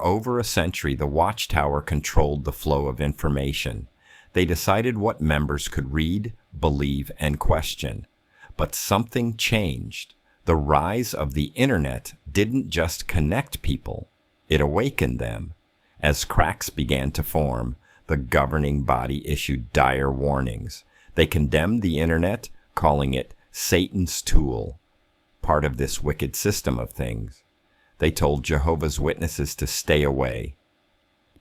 For over a century, the Watchtower controlled the flow of information. They decided what members could read, believe, and question. But something changed. The rise of the internet didn't just connect people, it awakened them. As cracks began to form, the governing body issued dire warnings. They condemned the internet, calling it Satan's tool, part of this wicked system of things. They told Jehovah's Witnesses to stay away,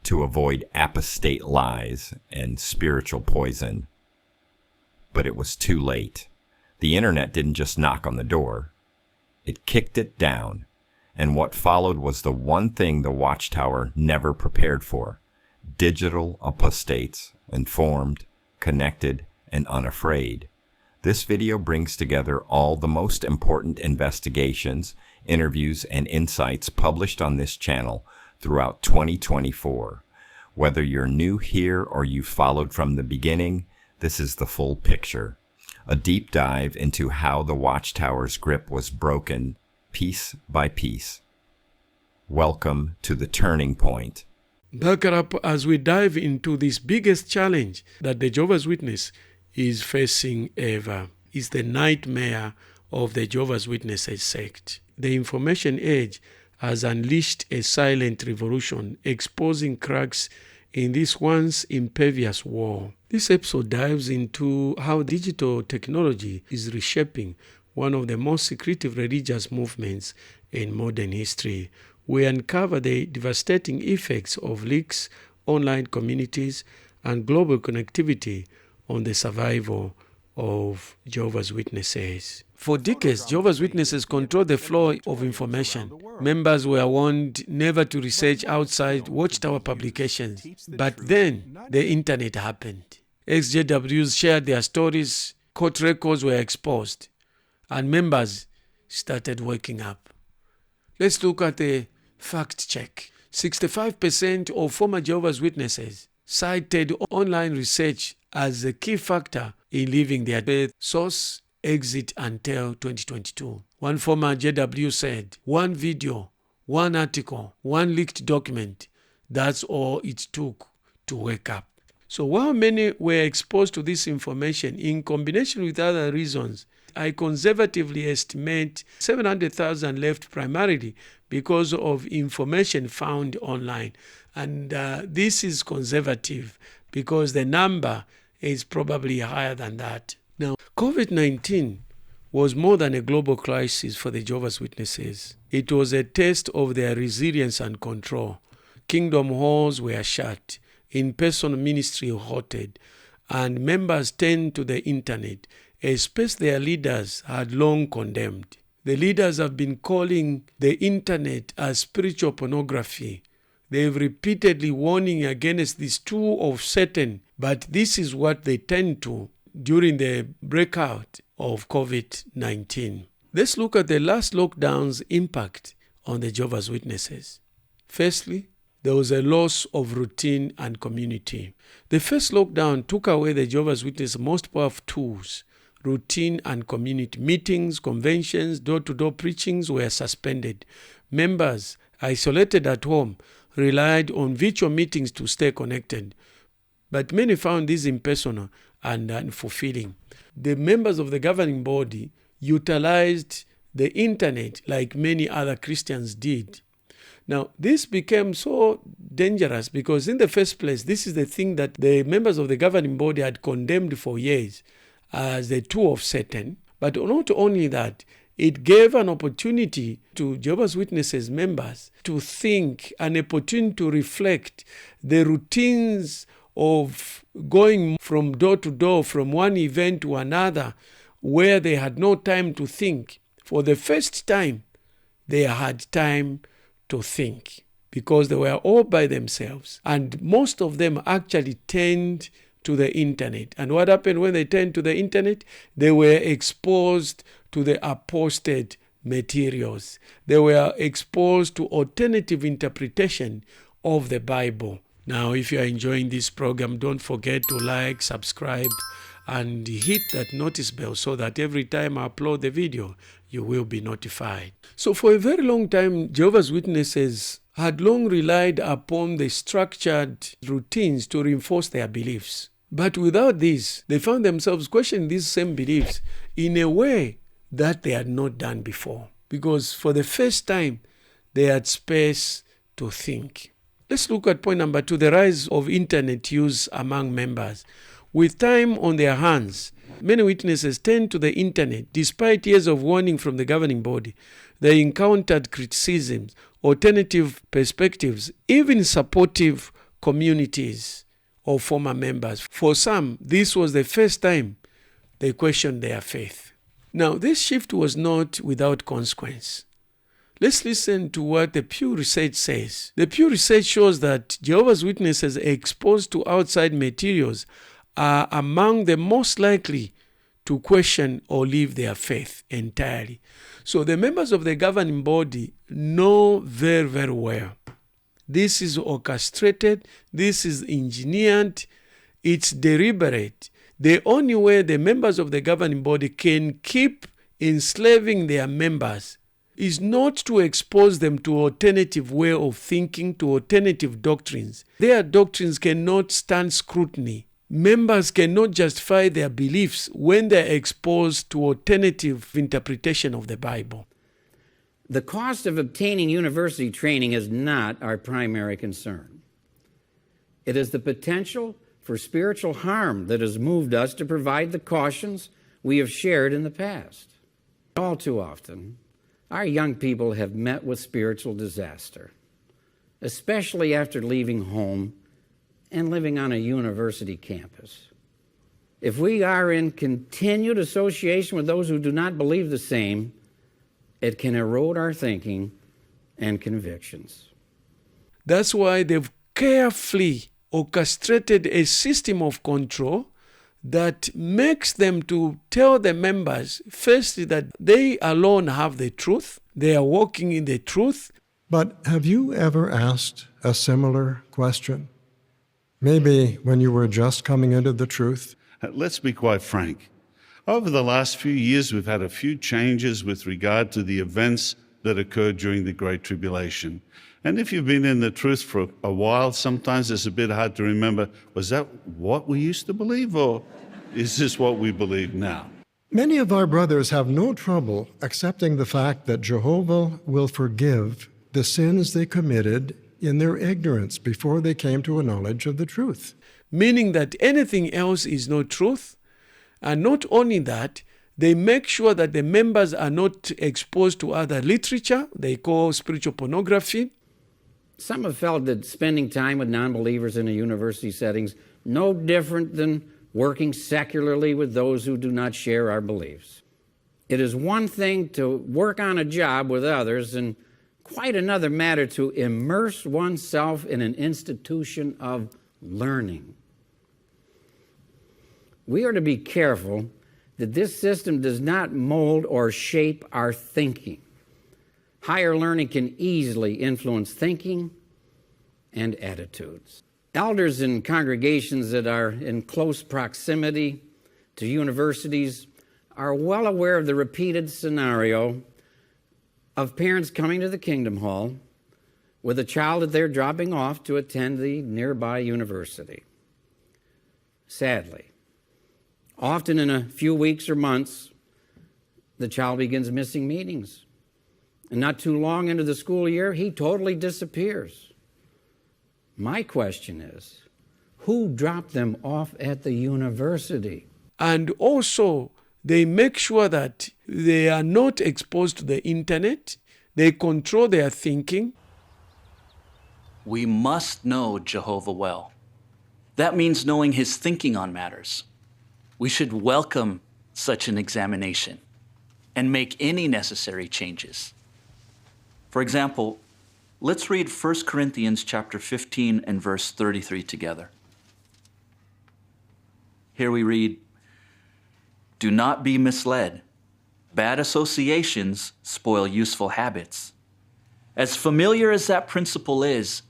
to avoid apostate lies and spiritual poison. But it was too late. The internet didn't just knock on the door. It kicked it down. And what followed was the one thing the Watchtower never prepared for: digital apostates, informed, connected, and unafraid. This video brings together all the most important investigations, interviews, and insights published on this channel throughout 2024. Whether you're new here or you followed from the beginning, this is the full picture. A deep dive into how the Watchtower's grip was broken piece by piece. Welcome to the turning point. Buckle up as we dive into this biggest challenge that the Jehovah's Witness is facing ever. It's the nightmare of the Jehovah's Witnesses sect. The information age has unleashed a silent revolution, exposing cracks in this once impervious wall. This episode dives into how digital technology is reshaping one of the most secretive religious movements in modern history. We uncover the devastating effects of leaks, online communities, and global connectivity on the survival of Jehovah's Witnesses. For decades, Jehovah's Witnesses controlled the flow of information. Members were warned never to research outside Watchtower publications. But then, the internet happened. Ex-JWs shared their stories, court records were exposed, and members started waking up. Let's look at the fact check. 65% of former Jehovah's Witnesses cited online research as a key factor in leaving their faith. Source: Exit until 2022. One former JW said, "One video, one article, one leaked document, that's all it took to wake up." So while many were exposed to this information in combination with other reasons, I conservatively estimate 700,000 left primarily because of information found online. And this is conservative because the number is probably higher than that. Now, COVID-19 was more than a global crisis for the Jehovah's Witnesses. It was a test of their resilience and control. Kingdom halls were shut, in-person ministry halted, and members turned to the internet, a space their leaders had long condemned. The leaders have been calling the internet as spiritual pornography. They've repeatedly warning against this tool of Satan, but this is what they tend to during the breakout of COVID-19. Let's look at the last lockdown's impact on the Jehovah's Witnesses. Firstly, there was a loss of routine and community. The first lockdown took away the Jehovah's Witnesses' most powerful tools. Routine and community meetings, conventions, door-to-door preachings were suspended. Members, isolated at home, relied on virtual meetings to stay connected. But many found this impersonal and unfulfilling. The members of the governing body utilized the internet like many other Christians did. Now, this became so dangerous because in the first place, this is the thing that the members of the governing body had condemned for years as the tool of Satan. But not only that, it gave an opportunity to Jehovah's Witnesses members to think, an opportunity to reflect the routines of going from door to door, from one event to another, where they had no time to think. For the first time, they had time to think because they were all by themselves. And most of them actually turned to the internet. And what happened when they turned to the internet? They were exposed to the apostate materials. They were exposed to alternative interpretation of the Bible. Now, if you are enjoying this program, don't forget to like, subscribe, and hit that notice bell so that every time I upload the video, you will be notified. So for a very long time, Jehovah's Witnesses had long relied upon the structured routines to reinforce their beliefs. But without this, they found themselves questioning these same beliefs in a way that they had not done before. Because for the first time, they had space to think. Let's look at point number 2, the rise of internet use among members. With time on their hands, many witnesses turned to the internet. Despite years of warning from the governing body, they encountered criticisms, alternative perspectives, even supportive communities of former members. For some, this was the first time they questioned their faith. Now, this shift was not without consequence. Let's listen to what the Pew Research says. The Pew Research shows that Jehovah's Witnesses exposed to outside materials are among the most likely to question or leave their faith entirely. So the members of the governing body know very, very well. This is orchestrated, this is engineered, it's deliberate. The only way the members of the governing body can keep enslaving their members is not to expose them to alternative way of thinking, to alternative doctrines. Their doctrines cannot stand scrutiny. Members cannot justify their beliefs when they're exposed to alternative interpretation of the Bible. The cost of obtaining university training is not our primary concern. It is the potential for spiritual harm that has moved us to provide the cautions we have shared in the past. All too often, our young people have met with spiritual disaster, especially after leaving home and living on a university campus. If we are in continued association with those who do not believe the same, it can erode our thinking and convictions. That's why they've carefully orchestrated a system of control that makes them to tell the members, firstly, that they alone have the truth, they are walking in the truth. But have you ever asked a similar question? Maybe when you were just coming into the truth? Let's be quite frank. Over the last few years, we've had a few changes with regard to the events that occurred during the Great Tribulation. And if you've been in the truth for a while, sometimes it's a bit hard to remember, was that what we used to believe, or is this what we believe now? Many of our brothers have no trouble accepting the fact that Jehovah will forgive the sins they committed in their ignorance before they came to a knowledge of the truth. Meaning that anything else is not truth. And not only that, they make sure that the members are not exposed to other literature they call spiritual pornography. Some have felt that spending time with non-believers in a university setting is no different than working secularly with those who do not share our beliefs. It is one thing to work on a job with others and quite another matter to immerse oneself in an institution of learning. We are to be careful that this system does not mold or shape our thinking. Higher learning can easily influence thinking and attitudes. Elders in congregations that are in close proximity to universities are well aware of the repeated scenario of parents coming to the Kingdom Hall with a child that they're dropping off to attend the nearby university. Sadly, often in a few weeks or months, the child begins missing meetings. And not too long into the school year, he totally disappears. My question is, who dropped them off at the university? And also, they make sure that they are not exposed to the internet. They control their thinking. We must know Jehovah well. That means knowing his thinking on matters. We should welcome such an examination and make any necessary changes. For example, let's read 1 Corinthians chapter 15 and verse 33 together. Here we read, "Do not be misled. Bad associations spoil useful habits." As familiar as that principle is,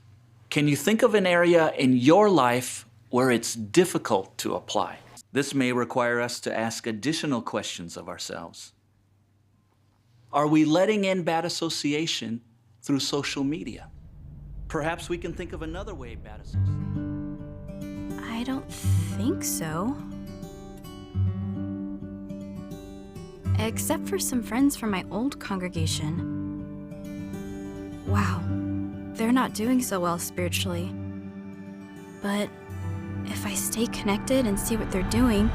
can you think of an area in your life where it's difficult to apply? This may require us to ask additional questions of ourselves. Are we letting in bad association through social media? Perhaps we can think of another way bad association. I don't think so. Except for some friends from my old congregation. Wow, they're not doing so well spiritually. But if I stay connected and see what they're doing,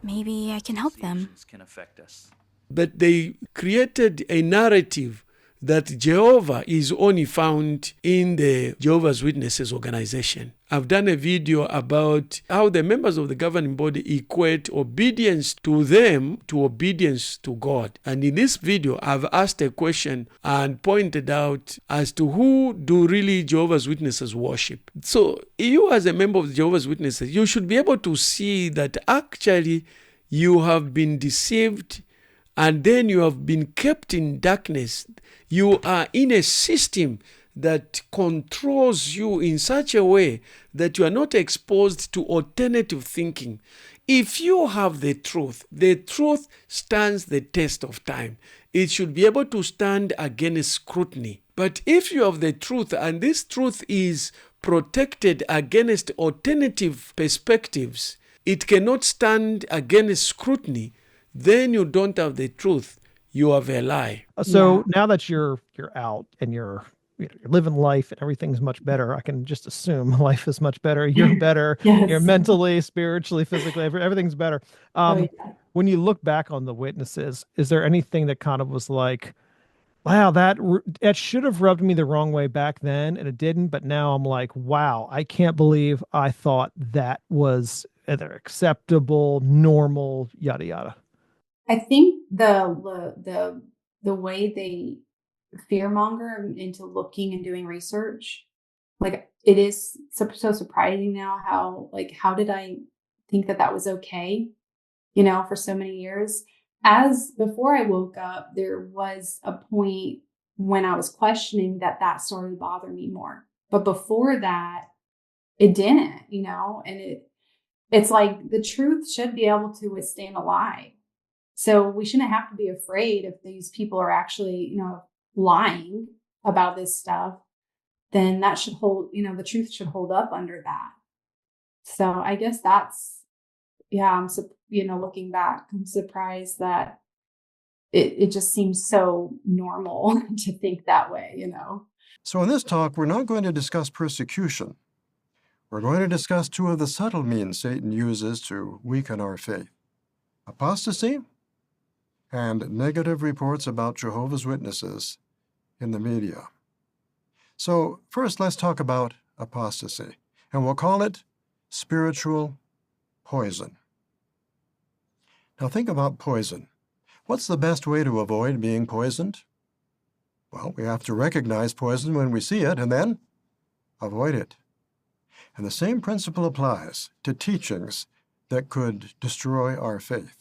maybe I can help them. Can affect us. But they created a narrative that Jehovah is only found in the Jehovah's Witnesses organization. I've done a video about how the members of the governing body equate obedience to them to obedience to God. And in this video, I've asked a question and pointed out as to who do really Jehovah's Witnesses worship. So you as a member of the Jehovah's Witnesses, you should be able to see that actually you have been deceived and then you have been kept in darkness. You are in a system that controls you in such a way that you are not exposed to alternative thinking. If you have the truth stands the test of time. It should be able to stand against scrutiny. But if you have the truth, and this truth is protected against alternative perspectives, it cannot stand against scrutiny, then you don't have the truth. You have a lie. So now that you're out and you're living life and everything's much better, I can just assume life is much better. You're better. Yes. You're mentally, spiritually, physically, everything's better. When you look back on the witnesses, is there anything that kind of was like, wow, that should have rubbed me the wrong way back then and it didn't, but now I'm like, wow, I can't believe I thought that was either acceptable, normal, yada yada. I think the way they fearmonger into looking and doing research, like it is so surprising now how did I think that was okay, for so many years. As before I woke up, there was a point when I was questioning that started to bother me more. But before that, it didn't, and it's like the truth should be able to withstand a lie. So we shouldn't have to be afraid if these people are actually, lying about this stuff, then that should hold, the truth should hold up under that. So I guess that's, I'm, looking back, I'm surprised that it just seems so normal to think that way, So in this talk, we're not going to discuss persecution. We're going to discuss two of the subtle means Satan uses to weaken our faith: apostasy and negative reports about Jehovah's Witnesses in the media. So first, let's talk about apostasy, and we'll call it spiritual poison. Now think about poison. What's the best way to avoid being poisoned? Well, we have to recognize poison when we see it and then avoid it. And the same principle applies to teachings that could destroy our faith.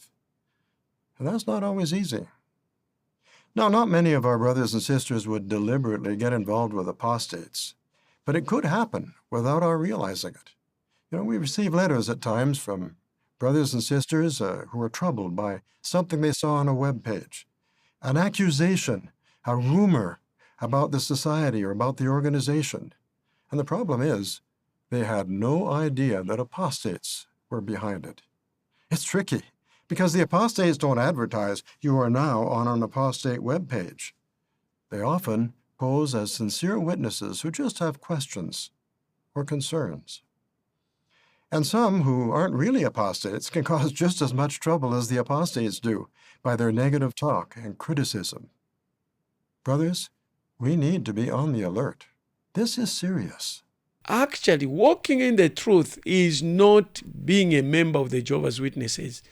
And that's not always easy. Now, not many of our brothers and sisters would deliberately get involved with apostates, but it could happen without our realizing it. We receive letters at times from brothers and sisters who are troubled by something they saw on a web page, an accusation, a rumor about the society or about the organization. And the problem is, they had no idea that apostates were behind it. It's tricky, because the apostates don't advertise, "You are now on an apostate webpage." They often pose as sincere witnesses who just have questions or concerns. And some who aren't really apostates can cause just as much trouble as the apostates do by their negative talk and criticism. Brothers, we need to be on the alert. This is serious. Actually, walking in the truth is not being a member of the Jehovah's Witnesses.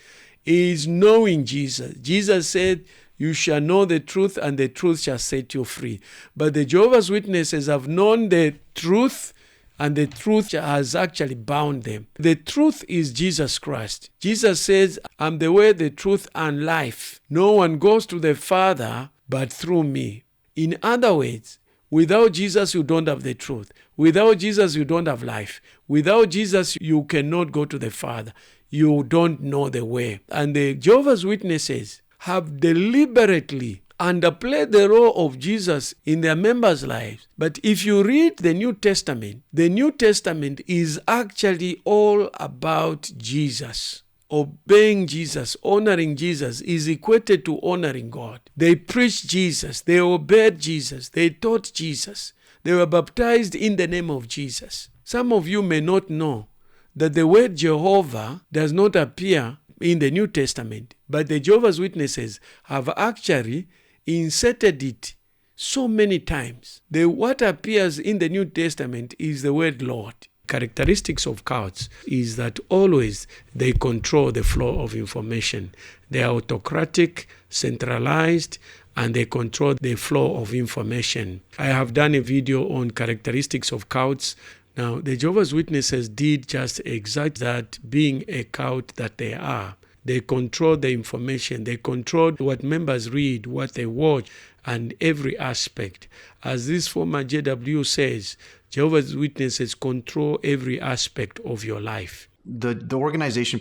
Is knowing Jesus. Jesus said, "You shall know the truth, and the truth shall set you free." But the Jehovah's Witnesses have known the truth, and the truth has actually bound them. The truth is Jesus Christ. Jesus says, "I'm the way, the truth, and life. No one goes to the Father but through me." In other words, without Jesus, you don't have the truth. Without Jesus, you don't have life. Without Jesus, you cannot go to the Father. You don't know the way. And the Jehovah's Witnesses have deliberately underplay the role of Jesus in their members' lives. But if you read the New Testament is actually all about Jesus. Obeying Jesus, honoring Jesus is equated to honoring God. They preached Jesus, they obeyed Jesus, they taught Jesus, they were baptized in the name of Jesus. Some of you may not know that the word Jehovah does not appear in the New Testament, but the Jehovah's Witnesses have actually inserted it so many times. What appears in the New Testament is the word Lord. Characteristics of cults is that always they control the flow of information. They are autocratic, centralized, and they control the flow of information. I have done a video on characteristics of cults. Now, the Jehovah's Witnesses did just exact that, being a cult that they are. They control the information. They control what members read, what they watch, and every aspect. As this former JW says, Jehovah's Witnesses control every aspect of your life. The organization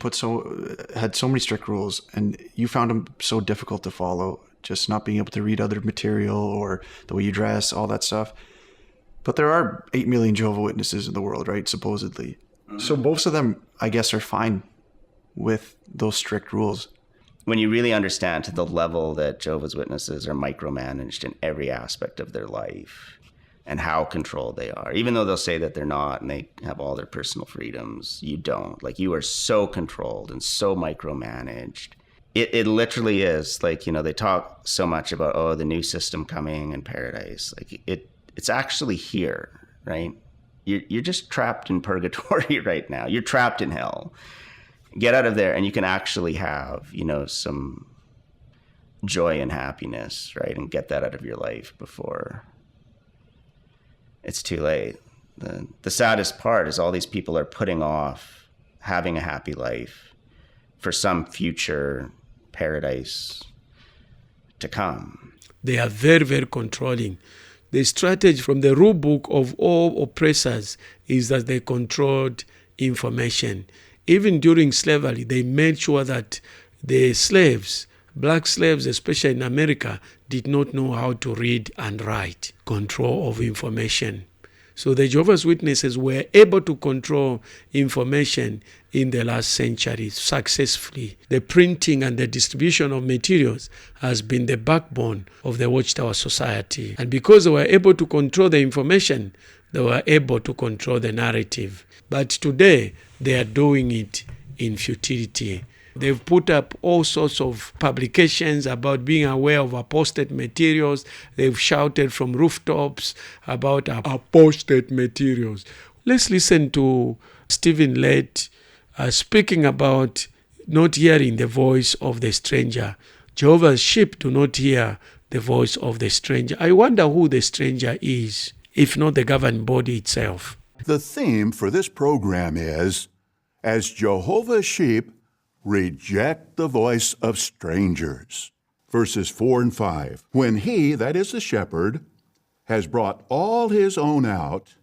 had so many strict rules, and you found them so difficult to follow, just not being able to read other material or the way you dress, all that stuff. But there are 8 million Jehovah's Witnesses in the world, right, supposedly. Mm-hmm. So most of them, I guess, are fine with those strict rules. When you really understand to the level that Jehovah's Witnesses are micromanaged in every aspect of their life and how controlled they are, even though they'll say that they're not and they have all their personal freedoms, you don't. Like, you are so controlled and so micromanaged. It literally is like, they talk so much about, the new system coming in paradise. Like, it's actually here, right? You're just trapped in purgatory right now. You're trapped in hell. Get out of there and you can actually have, some joy and happiness, right? And get that out of your life before it's too late. The saddest part is all these people are putting off having a happy life for some future paradise to come. They are very, very controlling. The strategy from the rule book of all oppressors is that they controlled information. Even during slavery, they made sure that the slaves, black slaves, especially in America, did not know how to read and write. Control of information. So the Jehovah's Witnesses were able to control information in the last century successfully. The printing and the distribution of materials has been the backbone of the Watchtower Society. And because they were able to control the information, they were able to control the narrative. But today, they are doing it in futility. They've put up all sorts of publications about being aware of apostate materials. They've shouted from rooftops about apostate materials. Let's listen to Stephen Lett speaking about not hearing the voice of the stranger. Jehovah's sheep do not hear the voice of the stranger. I wonder who the stranger is, if not the governing body itself. The theme for this program is, as Jehovah's sheep reject the voice of strangers. Verses 4 and 5. When he, that is the shepherd, has brought all his own out,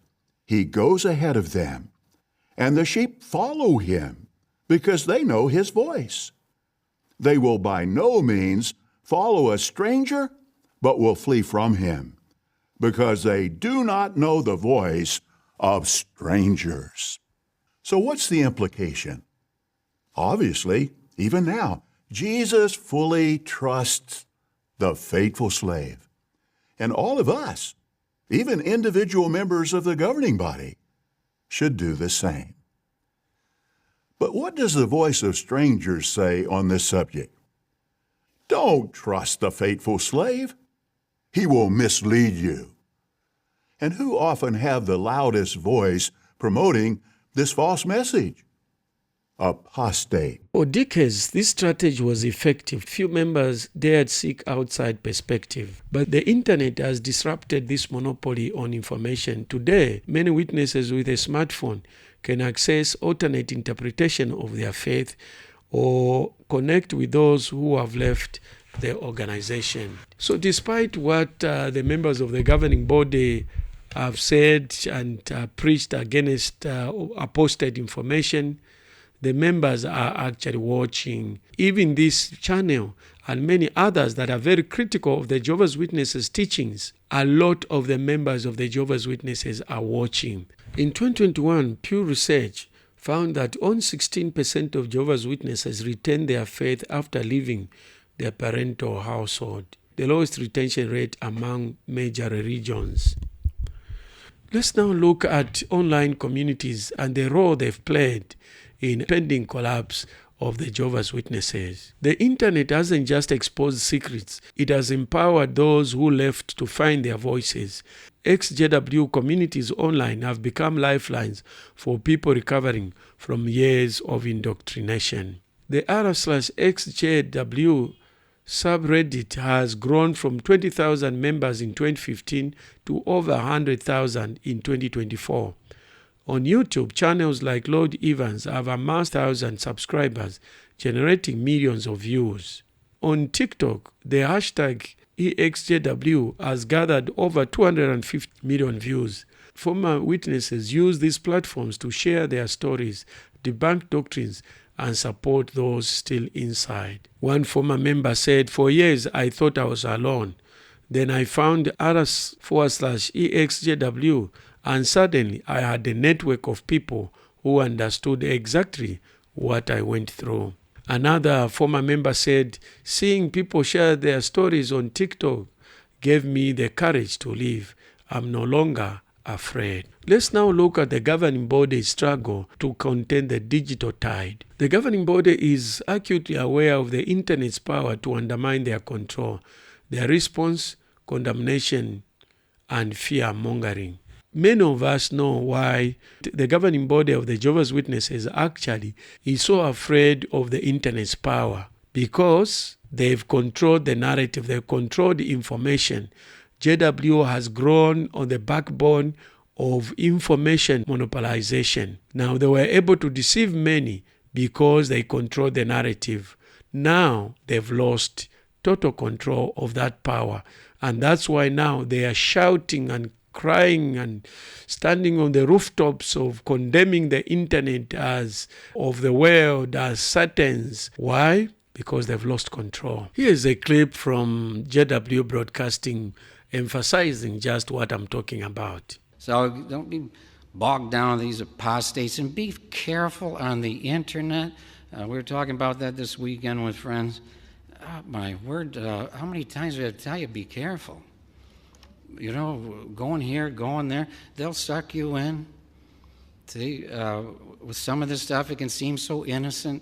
he goes ahead of them, and the sheep follow him, because they know his voice. They will by no means follow a stranger, but will flee from him, because they do not know the voice of strangers. So what's the implication? Obviously, even now, Jesus fully trusts the faithful slave. And all of us, even individual members of the governing body, should do the same. But what does the voice of strangers say on this subject? Don't trust the faithful slave. He will mislead you. And who often have the loudest voice promoting this false message? Apostate. For decades, this strategy was effective. Few members dared seek outside perspective. But the internet has disrupted this monopoly on information. Today, many witnesses with a smartphone can access alternate interpretation of their faith or connect with those who have left the organization. So despite what the members of the governing body have said and preached against apostate information, the members are actually watching even this channel and many others that are very critical of the Jehovah's Witnesses teachings. A lot of the members of the Jehovah's Witnesses are watching. In 2021, Pew Research found that only 16% of Jehovah's Witnesses retain their faith after leaving their parental household, the lowest retention rate among major religions. Let's now look at online communities and the role they've played in pending collapse of the Jehovah's Witnesses. The internet hasn't just exposed secrets, it has empowered those who left to find their voices. Ex-JW communities online have become lifelines for people recovering from years of indoctrination. The r/ex-JW subreddit has grown from 20,000 members in 2015 to over 100,000 in 2024. On YouTube, channels like Lord Evans have amassed 1,000 subscribers, generating millions of views. On TikTok, the hashtag ex-JW has gathered over 250 million views. Former witnesses use these platforms to share their stories, debunk doctrines, and support those still inside. One former member said, "For years I thought I was alone. Then I found r/ex-JW, and suddenly I had a network of people who understood exactly what I went through." Another former member said, "Seeing people share their stories on TikTok gave me the courage to live. I'm no longer afraid." Let's now look at the governing body's struggle to contain the digital tide. The governing body is acutely aware of the internet's power to undermine their control, their response, condemnation, and fear-mongering. Many of us know why the governing body of the Jehovah's Witnesses actually is so afraid of the internet's power, because they've controlled the narrative, they've controlled the information. JW has grown on the backbone of information monopolization. Now, they were able to deceive many because they controlled the narrative. Now, they've lost total control of that power. And that's why now they are shouting and crying and standing on the rooftops of condemning the internet as of the world as Satan's. Why? Because they've lost control. Here's a clip from JW Broadcasting emphasizing just what I'm talking about. So don't be bogged down with these apostates, and be careful on the internet. We were talking about that this weekend with friends. Oh, my word, how many times did I tell you, be careful? You know, going here, going there, they'll suck you in. See, with some of this stuff, it can seem so innocent.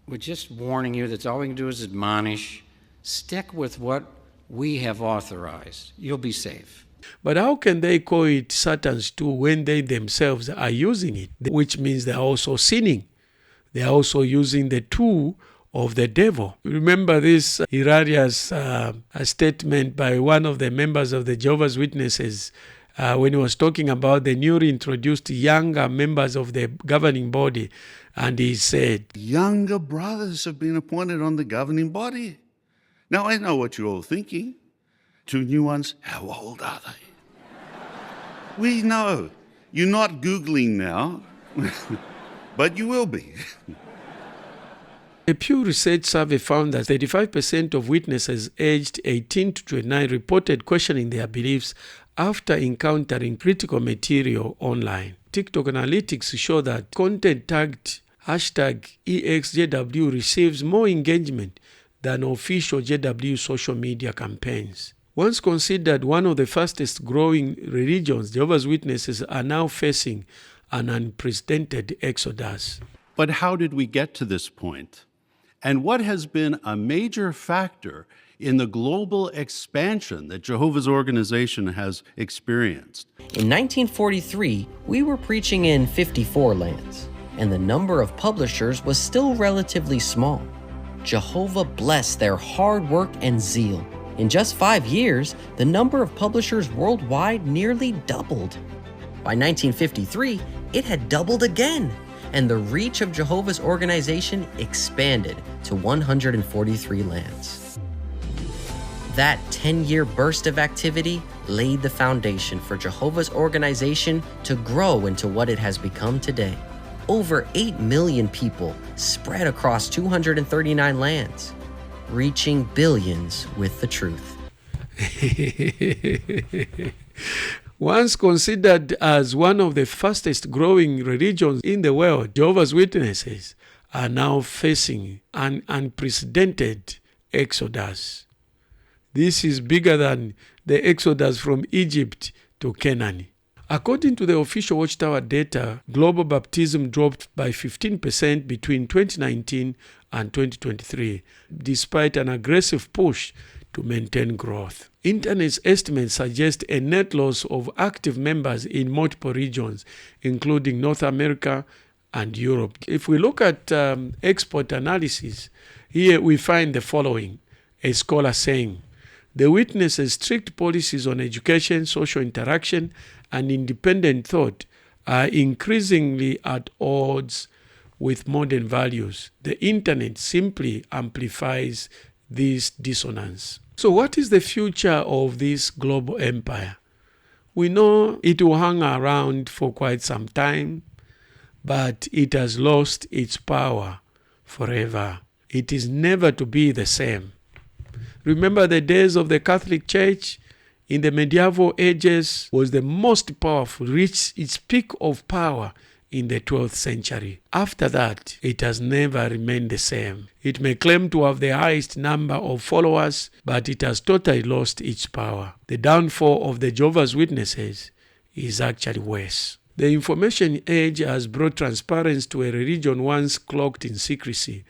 We're just warning you that all we can do is admonish. Stick with what we have authorized. You'll be safe. But how can they call it Satan's tool when they themselves are using it? Which means they're also sinning. They're also using the tool of the devil. Remember this hilarious statement by one of the members of the Jehovah's Witnesses when he was talking about the newly introduced younger members of the governing body. And he said, "Younger brothers have been appointed on the governing body. Now, I know what you're all thinking. 2 new ones, how old are they?" We know. You're not Googling now, but you will be. A Pew Research survey found that 35% of witnesses aged 18 to 29 reported questioning their beliefs after encountering critical material online. TikTok analytics show that content tagged #ex-JW receives more engagement than official JW social media campaigns. Once considered one of the fastest growing religions, Jehovah's Witnesses are now facing an unprecedented exodus. But how did we get to this point? And what has been a major factor in the global expansion that Jehovah's organization has experienced? In 1943, we were preaching in 54 lands, and the number of publishers was still relatively small. Jehovah blessed their hard work and zeal. In just 5 years, the number of publishers worldwide nearly doubled. By 1953, it had doubled again, and the reach of Jehovah's organization expanded to 143 lands. That 10-year burst of activity laid the foundation for Jehovah's organization to grow into what it has become today. over 8 million people spread across 239 lands, reaching billions with the truth. Once considered as one of the fastest growing religions in the world, Jehovah's Witnesses are now facing an unprecedented exodus. This is bigger than the exodus from Egypt to Canaan. According to the official Watchtower data, global baptism dropped by 15% between 2019 and 2023, despite an aggressive push to maintain growth. Internet estimates suggest a net loss of active members in multiple regions, including North America and Europe. If we look at export analysis, here we find the following. A scholar saying, the Witnesses' strict policies on education, social interaction, and independent thought are increasingly at odds with modern values. The internet simply amplifies this dissonance. So what is the future of this global empire? We know it will hang around for quite some time, but it has lost its power forever. It is never to be the same. Remember the days of the Catholic Church in the medieval ages was the most powerful, reached its peak of power in the 12th century. After that, it has never remained the same. It may claim to have the highest number of followers, but it has totally lost its power. The downfall of the Jehovah's Witnesses is actually worse. The information age has brought transparency to a religion once cloaked in secrecy.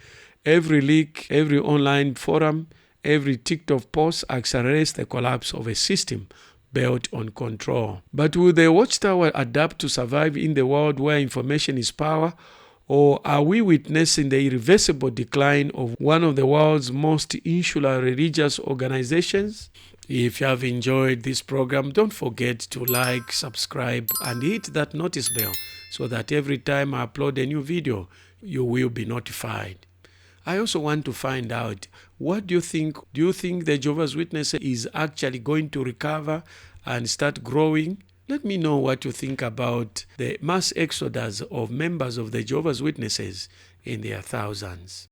Every leak, every online forum, every TikTok post accelerates the collapse of a system built on control. But will the Watchtower adapt to survive in the world where information is power? Or are we witnessing the irreversible decline of one of the world's most insular religious organizations? If you have enjoyed this program, don't forget to like, subscribe, and hit that notice bell so that every time I upload a new video, you will be notified. I also want to find out, what do you think? Do you think the Jehovah's Witnesses is actually going to recover and start growing? Let me know what you think about the mass exodus of members of the Jehovah's Witnesses in their thousands.